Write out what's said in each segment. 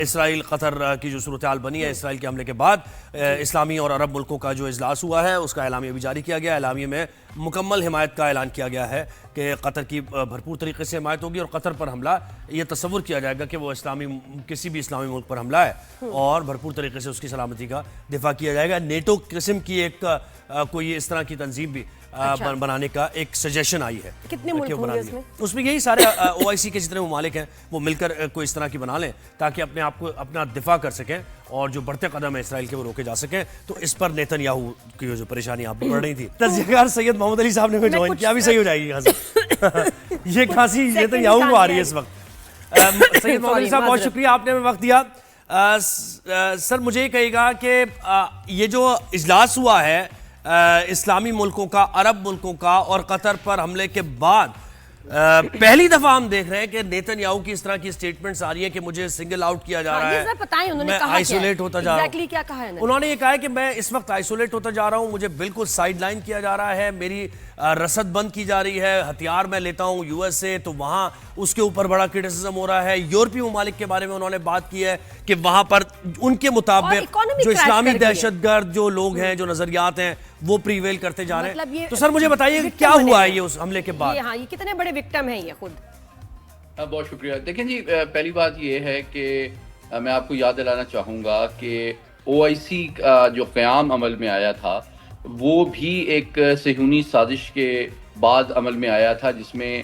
اسرائیل قطر کی جو صورتحال بنی ہے اسرائیل کے حملے کے بعد اسلامی اور عرب ملکوں کا جو اجلاس ہوا ہے اس کا اعلامیہ بھی جاری کیا گیا. اعلامیے میں مکمل حمایت کا اعلان کیا گیا ہے کہ قطر کی بھرپور طریقے سے حمایت ہوگی اور قطر پر حملہ یہ تصور کیا جائے گا کہ وہ کسی بھی اسلامی ملک پر حملہ ہے اور بھرپور طریقے سے اس کی سلامتی کا دفاع کیا جائے گا. نیٹو قسم کی ایک کوئی اس طرح کی تنظیم بھی بنانے کا ایک سجیشن آئی ہے. کتنے ملک ہوں گے اس میں یہی سارے او آئی سی کے جتنے ممالک ہیں وہ مل کر کوئی اس طرح کی بنا لیں تاکہ اپنے آپ کو اپنا دفاع کر سکیں اور جو بڑھتے قدم ہیں اسرائیل کے وہ روکے جا سکیں. تو اس پر نیتن یاہو کی جو پریشانی آپ بڑھ رہی تھی تجزیہ کار سید محمد علی صاحب نے جوائن کیا بھی صحیح ہو جائے گی یہ کھانسی نیتن یاہو کو آ رہی ہے اس وقت. سید محمد علی صاحب بہت شکریہ آپ نے ہمیں وقت دیا. سر مجھے یہ کہے گا کہ یہ جو اجلاس ہوا ہے اسلامی ملکوں کا عرب ملکوں کا اور قطر پر حملے کے بعد پہلی دفعہ ہم دیکھ رہے ہیں کہ نیتن یاہو کی اس طرح کی سٹیٹمنٹس آ رہی ہے کہ مجھے سنگل آؤٹ کیا جا رہا ہے, میں آئسولیٹ ہوتا جا رہا ہوں. انہوں نے یہ کہا ہے کہ میں اس وقت آئسولیٹ ہوتا جا رہا ہوں, مجھے بالکل سائیڈ لائن کیا جا رہا ہے, میری رسد بند کی جا رہی ہے, ہتھیار میں لیتا ہوں یو ایس سے تو وہاں اس کے اوپر بڑا کرٹیسزم ہو رہا ہے. یورپی ممالک کے بارے میں انہوں نے بات کی ہے کہ وہاں پر ان کے مطابق جو اسلامی دہشت گرد جو لوگ ہیں جو نظریات ہیں وہ پریویل کرتے جا رہے ہیں. تو سر مجھے بتائیے کیا ہوا ہے یہ اس حملے کے بعد. یہ کتنے بڑے وکٹم ہیں یہ خود. بہت شکریہ. دیکھیں جی, پہلی بات یہ ہے کہ میں آپ کو یاد دلانا چاہوں گا کہ او آئی سی کا جو قیام عمل میں آیا تھا وہ بھی ایک صہیونی سازش کے بعد عمل میں آیا تھا جس میں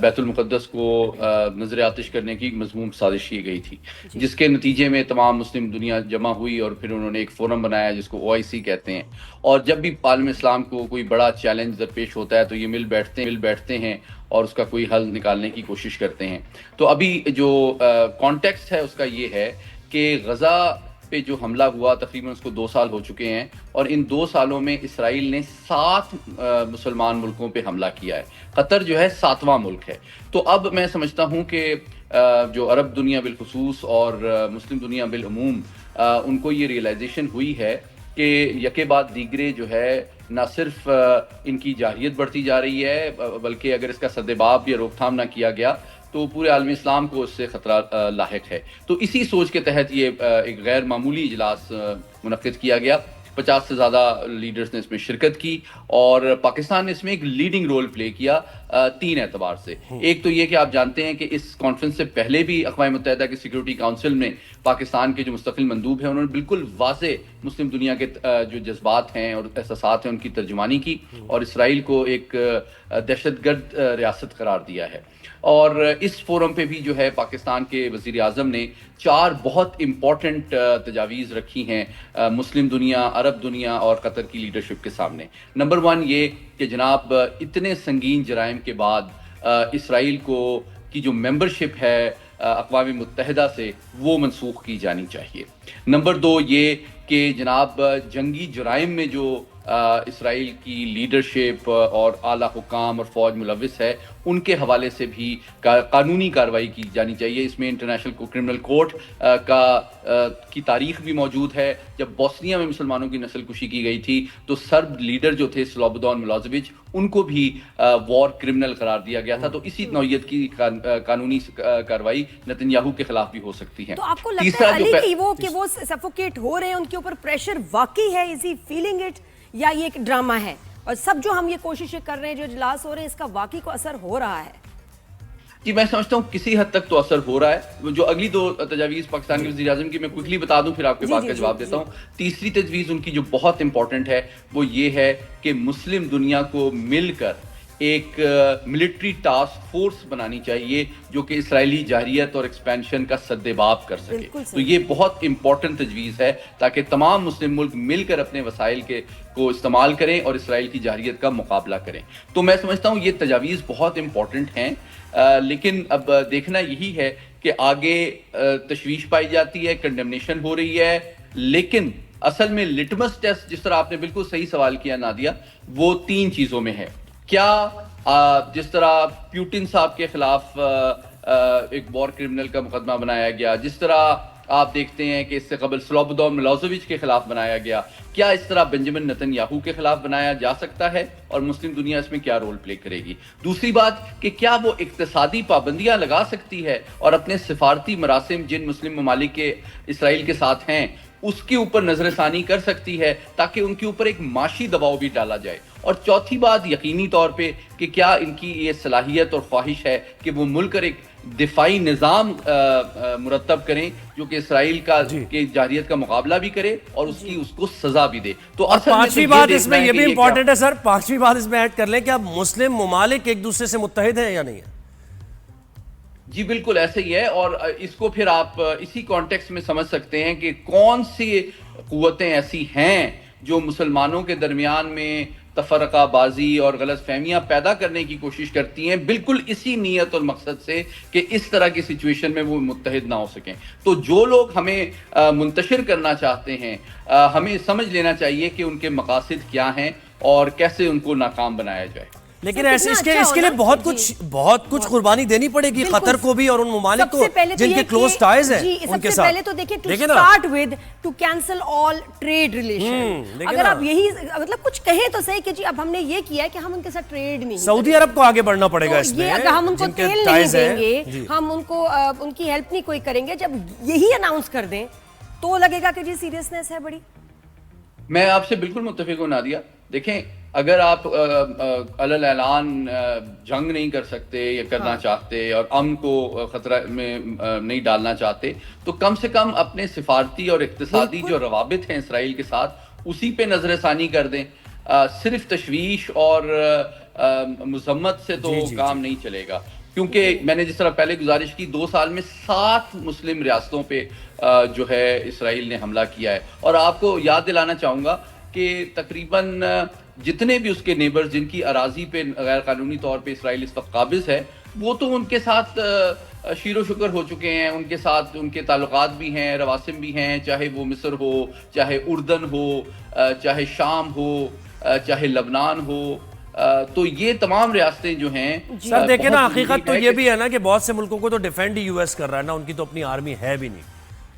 بیت المقدس کو نظر آتش کرنے کی مذموم سازش کی گئی تھی, جس کے نتیجے میں تمام مسلم دنیا جمع ہوئی اور پھر انہوں نے ایک فورم بنایا جس کو او آئی سی کہتے ہیں. اور جب بھی عالم اسلام کو کوئی بڑا چیلنج درپیش ہوتا ہے تو یہ مل بیٹھتے ہیں اور اس کا کوئی حل نکالنے کی کوشش کرتے ہیں. تو ابھی جو کانٹیکسٹ ہے اس کا یہ ہے کہ غزہ پہ جو حملہ ہوا تقریباً اس کو 2 سال ہو چکے ہیں اور ان 2 سالوں میں اسرائیل نے 7 مسلمان ملکوں پہ حملہ کیا ہے. قطر جو ہے 7واں ملک ہے. تو اب میں سمجھتا ہوں کہ جو عرب دنیا بالخصوص اور مسلم دنیا بالعموم ان کو یہ ریئلائزیشن ہوئی ہے کہ یکے بعد دیگرے جو ہے نہ صرف ان کی جارحیت بڑھتی جا رہی ہے بلکہ اگر اس کا سدباب یا روک تھام نہ کیا گیا تو پورے عالم اسلام کو اس سے خطرہ لاحق ہے. تو اسی سوچ کے تحت یہ ایک غیر معمولی اجلاس منعقد کیا گیا. 50 سے زیادہ لیڈرز نے اس میں شرکت کی اور پاکستان نے اس میں ایک لیڈنگ رول پلے کیا 3 اعتبار سے. ایک تو یہ کہ آپ جانتے ہیں کہ اس کانفرنس سے پہلے بھی اقوام متحدہ کے سیکیورٹی کاؤنسل میں پاکستان کے جو مستقل مندوب ہیں انہوں نے بالکل واضح مسلم دنیا کے جو جذبات ہیں اور احساسات ہیں ان کی ترجمانی کی اور اسرائیل کو ایک دہشت گرد ریاست قرار دیا ہے. اور اس فورم پہ بھی جو ہے پاکستان کے وزیر اعظم نے 4 بہت امپورٹنٹ تجاویز رکھی ہیں مسلم دنیا, عرب دنیا اور قطر کی لیڈرشپ کے سامنے. نمبر 1 یہ کہ جناب اتنے سنگین جرائم کے بعد اسرائیل کی جو ممبرشپ ہے اقوام متحدہ سے وہ منسوخ کی جانی چاہیے. نمبر 2 یہ کہ جناب جنگی جرائم میں جو اسرائیل کی لیڈرشپ اور اعلیٰ حکام اور فوج ملوث ہے ان کے حوالے سے بھی قانونی کارروائی کی جانی چاہیے. اس میں انٹرنیشنل کرمنل کورٹ کی تاریخ بھی موجود ہے. جب بوسنیا میں مسلمانوں کی نسل کشی کی گئی تھی تو سرب لیڈر جو تھے سلوبودان ملوزیوچ ان کو بھی وار کرمنل قرار دیا گیا تھا. تو اسی نوعیت کی قانونی کارروائی نتن یاہو کے خلاف بھی ہو سکتی ہے. تو آپ کو لگتا ہے کہ وہ سفوکیٹ ہو رہے ہیں, ان کے اوپر پریشر واقعی ہے, از ہی فیلنگ اٹ یا یہ ایک ڈرامہ ہے؟ اور سب جو ہم یہ کوششیں کر رہے ہیں جو اجلاس ہو رہے ہیں اس کا واقعی کو اثر ہو رہا ہے؟ جی میں سمجھتا ہوں کسی حد تک تو اثر ہو رہا ہے. جو اگلی 2 تجاویز پاکستان کے وزیر اعظم کی میں کوئکلی بتا دوں پھر آپ کے بات کا جواب دیتا ہوں. تیسری تجویز ان کی جو بہت امپورٹنٹ ہے وہ یہ ہے کہ مسلم دنیا کو مل کر ایک ملٹری ٹاسک فورس بنانی چاہیے جو کہ اسرائیلی جارحیت اور ایکسپینشن کا سدباب کر سکے. تو یہ بہت امپورٹنٹ تجویز ہے تاکہ تمام مسلم ملک مل کر اپنے وسائل کو استعمال کریں اور اسرائیل کی جارحیت کا مقابلہ کریں. تو میں سمجھتا ہوں یہ تجاویز بہت امپورٹنٹ ہیں, لیکن اب دیکھنا یہی ہے کہ آگے تشویش پائی جاتی ہے, کنڈمنیشن ہو رہی ہے, لیکن اصل میں لٹمس ٹیسٹ جس طرح آپ نے بالکل صحیح سوال کیا نادیہ وہ 3 چیزوں میں ہے. کیا جس طرح پیوٹن صاحب کے خلاف ایک وار کرمنل کا مقدمہ بنایا گیا, جس طرح آپ دیکھتے ہیں کہ اس سے قبل سلوبودان ملوزووچ کے خلاف بنایا گیا. کیا اس طرح بنجمن نتن یاہو کے خلاف بنایا جا سکتا ہے اور مسلم دنیا اس میں کیا رول پلے کرے گی؟ دوسری بات کہ کیا وہ اقتصادی پابندیاں لگا سکتی ہے اور اپنے سفارتی مراسم جن مسلم ممالک کے اسرائیل کے ساتھ ہیں اس کے اوپر نظر ثانی کر سکتی ہے تاکہ ان کے اوپر ایک معاشی دباؤ بھی ڈالا جائے؟ اور چوتھی بات یقینی طور پہ کہ کیا ان کی یہ صلاحیت اور خواہش ہے کہ وہ مل کر ایک دفاعی نظام مرتب کریں جو کہ اسرائیل کا کی جارحیت کا مقابلہ بھی کرے اور اس کو سزا بھی دے. تو پانچویں بات اس میں یہ بھی امپورٹنٹ ہے سر، پانچویں بات اس میں ایڈ کر لیں کہ اب مسلم ممالک ایک دوسرے سے متحد ہیں یا نہیں ہے؟ جی بالکل ایسے ہی ہے، اور اس کو پھر آپ اسی کانٹیکس میں سمجھ سکتے ہیں کہ کون سی قوتیں ایسی ہیں جو مسلمانوں کے درمیان میں تفرقہ بازی اور غلط فہمیاں پیدا کرنے کی کوشش کرتی ہیں، بالکل اسی نیت اور مقصد سے کہ اس طرح کی سچویشن میں وہ متحد نہ ہو سکیں. تو جو لوگ ہمیں منتشر کرنا چاہتے ہیں، ہمیں سمجھ لینا چاہیے کہ ان کے مقاصد کیا ہیں اور کیسے ان کو ناکام بنایا جائے. لیکن ایسے اس کے لیے بہت کچھ قربانی دینی پڑے گی قطر کو بھی اور ان ممالک کو جن کے کلوز ٹائز ہیں ان کے ساتھ. پہلے تو دیکھیں to start with to cancel all trade relation. اگر آپ یہی مطلب کچھ کہیں تو صحیح کہ جی اب ہم نے یہ کیا ہے کہ ہم ان کے ساتھ ٹریڈ نہیں. سعودی عرب کو آگے بڑھنا پڑے گا اس میں. اگر ہم ان کو تیل نہیں دیں گے، ہم ان کو ان کی ہیلپ نہیں کوئی کریں گے، جب یہی اناؤنس کر دیں تو لگے گا کہ جی سیریسنس ہے بڑی. میں آپ سے بالکل متفق ہوں نادیہ. دیکھیں اگر آپ علل اعلان جنگ نہیں کر سکتے یا کرنا چاہتے اور امن کو خطرہ میں نہیں ڈالنا چاہتے تو کم سے کم اپنے سفارتی اور اقتصادی جو روابط ہیں اسرائیل کے ساتھ اسی پہ نظر ثانی کر دیں. صرف تشویش اور مذمت سے تو کام نہیں چلے گا، کیونکہ میں نے جس طرح پہلے گزارش کی 2 سال میں 7 مسلم ریاستوں پہ جو ہے اسرائیل نے حملہ کیا ہے. اور آپ کو یاد دلانا چاہوں گا کہ تقریباً جتنے بھی اس کے نیبرز جن کی اراضی پہ غیر قانونی طور پہ اسرائیل اس وقت قابض ہے وہ تو ان کے ساتھ شیر و شکر ہو چکے ہیں، ان کے ساتھ ان کے تعلقات بھی ہیں، رواسم بھی ہیں، چاہے وہ مصر ہو، چاہے اردن ہو، چاہے شام ہو، چاہے لبنان ہو. تو یہ تمام ریاستیں جو ہیں سر دیکھیں نا، حقیقت تو یہ بھی ہے نا کہ بہت سے ملکوں کو تو ڈیفینڈ ہی یو ایس کر رہا ہے نا، ان کی تو اپنی آرمی ہے بھی نہیں.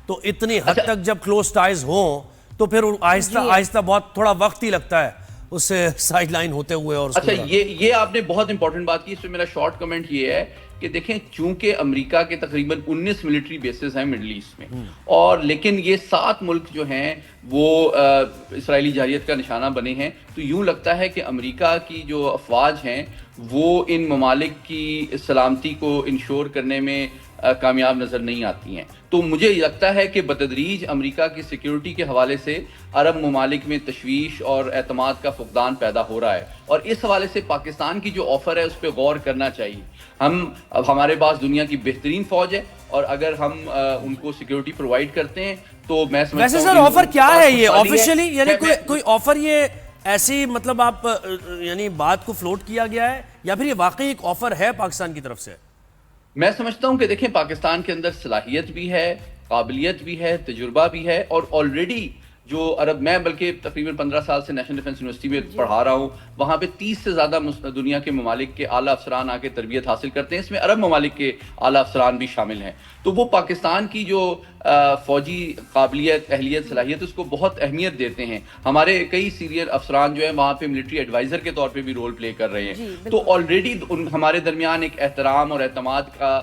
تو اتنی حد تک جب کلوز ٹائز ہوں تو پھر آہستہ آہستہ بہت تھوڑا وقت ہی لگتا ہے اس سے سائیڈ لائن ہوتے ہوئے. اور اچھا یہ آپ نے بہت امپورٹنٹ بات کی. اس پہ میرا شارٹ کمنٹ یہ ہے کہ دیکھیں چونکہ امریکہ کے تقریباً 19 ملٹری بیسز ہیں مڈل ایسٹ میں، اور لیکن یہ 7 ملک جو ہیں وہ اسرائیلی جارحیت کا نشانہ بنے ہیں، تو یوں لگتا ہے کہ امریکہ کی جو افواج ہیں وہ ان ممالک کی سلامتی کو انشور کرنے میں کامیاب نظر نہیں آتی ہیں. تو مجھے لگتا ہے کہ بتدریج امریکہ کی سیکیورٹی کے حوالے سے عرب ممالک میں تشویش اور اعتماد کا فقدان پیدا ہو رہا ہے، اور اس حوالے سے پاکستان کی جو آفر ہے اس پہ غور کرنا چاہیے. اب ہمارے پاس دنیا کی بہترین فوج ہے اور اگر ہم ان کو سیکیورٹی پرووائڈ کرتے ہیں تو میں سمجھتا ہوں. ویسے سر آفر کیا ہے یہ آفیشیلی، یعنی کوئی آفر یہ ایسی مطلب آپ یعنی بات کو فلوٹ کیا گیا ہے یا پھر یہ واقعی ایک آفر ہے پاکستان کی طرف سے؟ میں سمجھتا ہوں کہ دیکھیں پاکستان کے اندر صلاحیت بھی ہے، قابلیت بھی ہے، تجربہ بھی ہے، اور آلریڈی جو عرب، میں بلکہ تقریباً 15 سال سے نیشنل ڈیفنس یونیورسٹی میں پڑھا رہا ہوں، وہاں پہ 30 سے زیادہ دنیا کے ممالک کے اعلیٰ افسران آ کے تربیت حاصل کرتے ہیں، اس میں عرب ممالک کے اعلیٰ افسران بھی شامل ہیں. تو وہ پاکستان کی جو فوجی قابلیت، اہلیت، صلاحیت اس کو بہت اہمیت دیتے ہیں. ہمارے کئی سینئر افسران جو ہیں وہاں پہ ملٹری ایڈوائزر کے طور پہ بھی رول پلے کر رہے ہیں. تو آلریڈی ہمارے درمیان ایک احترام اور اعتماد کا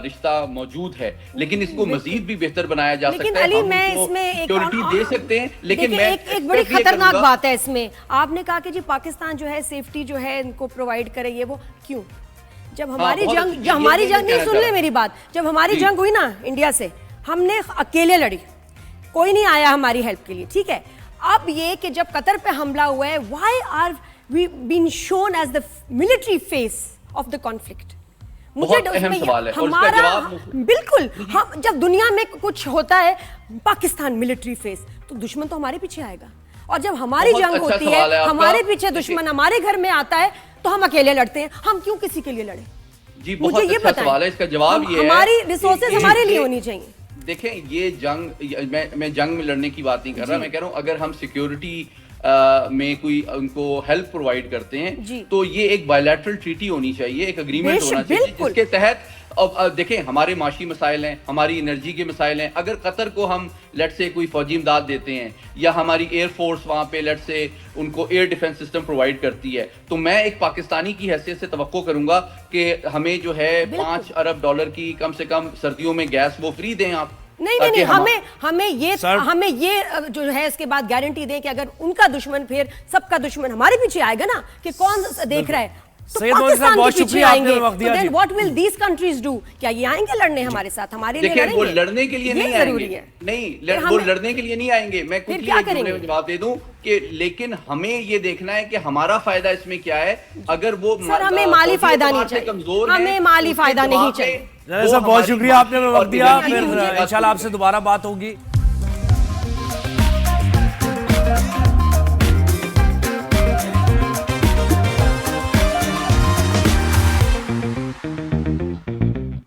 رشتہ موجود ہے، لیکن اس کو مزید بھی بہتر بنایا جا سکتا ہے. علی میں اس میں سیکیورٹی دے سکتے ہیں، لیکن میں ایک بڑی خطرناک بات ہے اس میں. آپ نے کہا کہ جی پاکستان جو ہے سیفٹی جو ہے ان کو پرووائڈ کرے، یہ وہ کیوں؟ جب ہماری جنگ نہیں، سن لیں میری بات، جب ہماری جنگ ہوئی نا انڈیا سے، ہم نے اکیلے لڑی، کوئی نہیں آیا ہماری ہیلپ کے لیے، ٹھیک ہے. اب یہ کہ جب قطر پہ حملہ ہوا ہے، why are we being shown as the military face of the conflict? بہت اہم سوال ہے اور اس کا جواب بالکل. جب دنیا میں کچھ ہوتا ہے پاکستان ملٹری فیس، تو دشمن تو ہمارے پیچھے آئے گا، اور جب ہماری جنگ ہوتی ہے ہمارے پیچھے دشمن ہمارے گھر میں آتا ہے تو ہم اکیلے لڑتے ہیں. ہم کیوں کسی کے لیے لڑیں؟ جی بہت اچھا سوال ہے. اس کا جواب یہ ہے ہماری ریسورسز ہمارے لیے ہونی چاہیے. دیکھیں یہ جنگ، میں جنگ میں لڑنے کی بات نہیں کر رہا، میں کہہ رہا ہوں اگر ہم سیکیورٹی میں کوئی ان کو ہیلپ پرووائڈ کرتے ہیں تو یہ ایک بائیلیٹرل ٹریٹی ہونی چاہیے، ایک اگریمنٹ ہونا چاہیے جس کے تحت اب دیکھیں ہمارے معاشی مسائل ہیں, ہماری انرجی کے مسائل ہیں. اگر قطر کو ہم لیٹ سے کوئی فوجی امداد دیتے ہیں یا ہماری ایئر فورس وہاں پہ لیٹ سے ان کو ایئر ڈیفنس سسٹم پرووائڈ کرتی ہے, تو میں ایک پاکستانی کی حیثیت سے توقع کروں گا کہ ہمیں جو ہے $5 ارب کی کم سے کم سردیوں میں گیس وہ فری دیں آپ. نہیں, ہمیں یہ جو ہے اس کے بعد گارنٹی دیں کہ اگر ان کا دشمن پھر سب کا دشمن ہمارے پیچھے آئے گا نا, کہ کون دیکھ رہا ہے, تو پاکستان کے پیچھے آئیں گے, تو then what will these countries do؟ کیا یہ آئیں گے لڑنے ہمارے ساتھ, ہمارے لیے لڑیں گے؟ وہ لڑنے کے لیے نہیں آئیں گے, نہیں وہ لڑنے کے لیے نہیں آئیں گے. میں کچھ جواب دے دوں کہ لیکن ہمیں یہ دیکھنا ہے کہ ہمارا فائدہ اس میں کیا ہے. اگر وہ ہمیں مالی فائدہ نہیں چاہیے, ہمیں مالی فائدہ نہیں چاہیے. صاحب بہت شکریہ, آپ نے ہمیں وقت دیا. پھر انشاءاللہ آپ سے دوبارہ بات ہوگی.